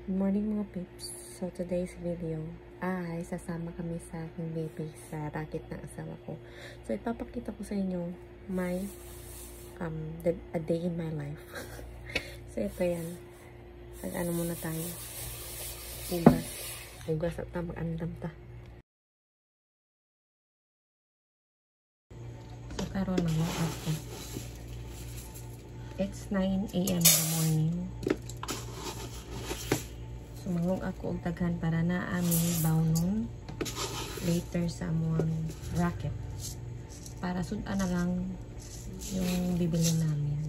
Good morning mga peeps. So today's video ay sasama kami sa aking baby sa racket ng asawa ko. So ipapakita ko sa inyo my a day in my life. So ito yan. Ano muna tayo. Ugas at mag-andam ta. So karon na mo ako. It's 9 AM in the morning. Sumangong ako og daghan para na aming bawnon later sa among racket. Para sudan na lang yung bibili namin.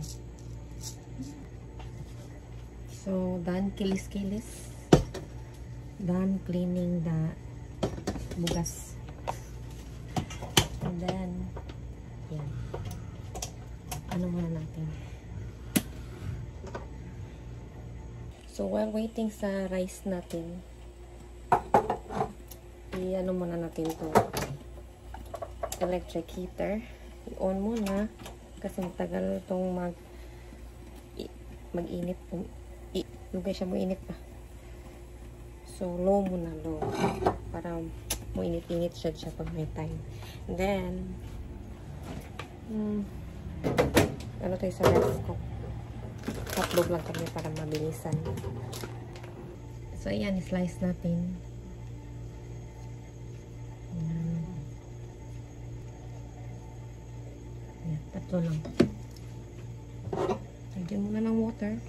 So, done kilis-kilis. Done cleaning the bugas. And then, yan. Ano muna natin? So, while waiting sa rice natin, i-ano muna natin to electric heater. I-on muna kasi matagal itong mag-init. Lugay siya mo init pa. So, low muna, low. Para mo init-init siya pag may time. And then, ano tayo sa rice ko? Hotdog lang kami para mabilisan. So, ayan, slice natin. Ayan, tatlo lang. Lagyan muna ng water.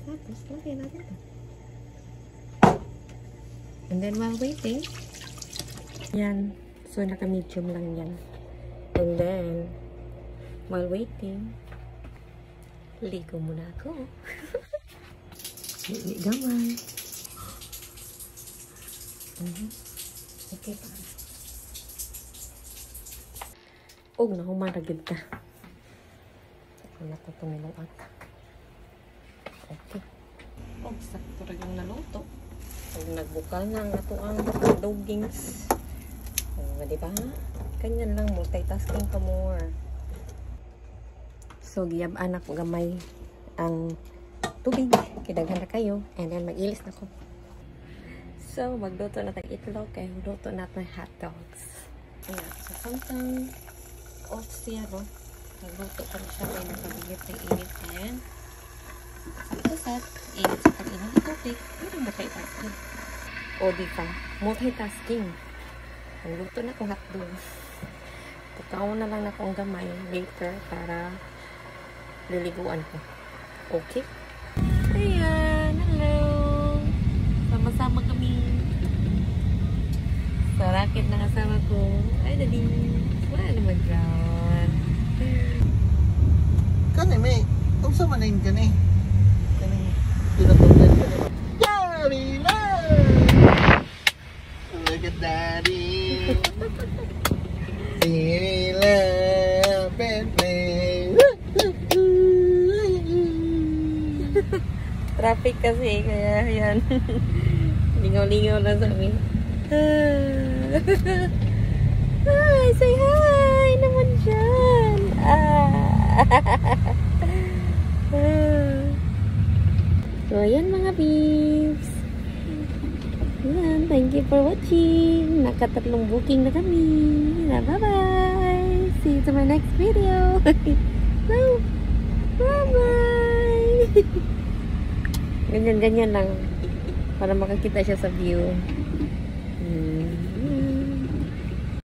Tapos, lagyan natin ito. And then, while waiting, yan. So, naka-medium lang yan. And then, while waiting, ligo muna ako. Ligo gamay. Okay pa. Og na humaragid ka. Ako na ito tumilong ata. Okay. Og sakto rin yung naluto. Og nagbukal na ang ato ang dogings. O, diba? Kanyan lang, multitasking ka more. So, giyab-an ako gamay ang tubig. Kidaghan na kayo. And then, mag-ilis na ko. So, magluto na tayong itlog. Kaya magluto na tayong hot dogs. Ayan. So, samtang off siya, no? Magluto pa rin siya. Kaya nakabigit ng init. Ayan. Sakto sa init sa pag-init ng tubig. Pero multitasking. O, di ka. Multitasking. Magluto na akong hot dogs. Tukaw na lang na akong gamay later para liliguan ko. Okay? Ayan! Hello! Sama-sama kami sa racket na kasama ko. Ay, daddy! Wala naman ground. Kani, may unsa man yung kani? Kani, pinatulan kani. Daddy love! Look at daddy! Daddy love! Baby! Traffic kasi, kaya yan. Lingaw-lingaw na sa amin. Hi! Say hi! Naman dyan! So, ayan mga peeps. Ayan, thank you for watching. Nakatatlong booking na kami. Bye-bye! See you to my next video. Bye-bye! Ganyan-ganyan lang para makakita siya sa view.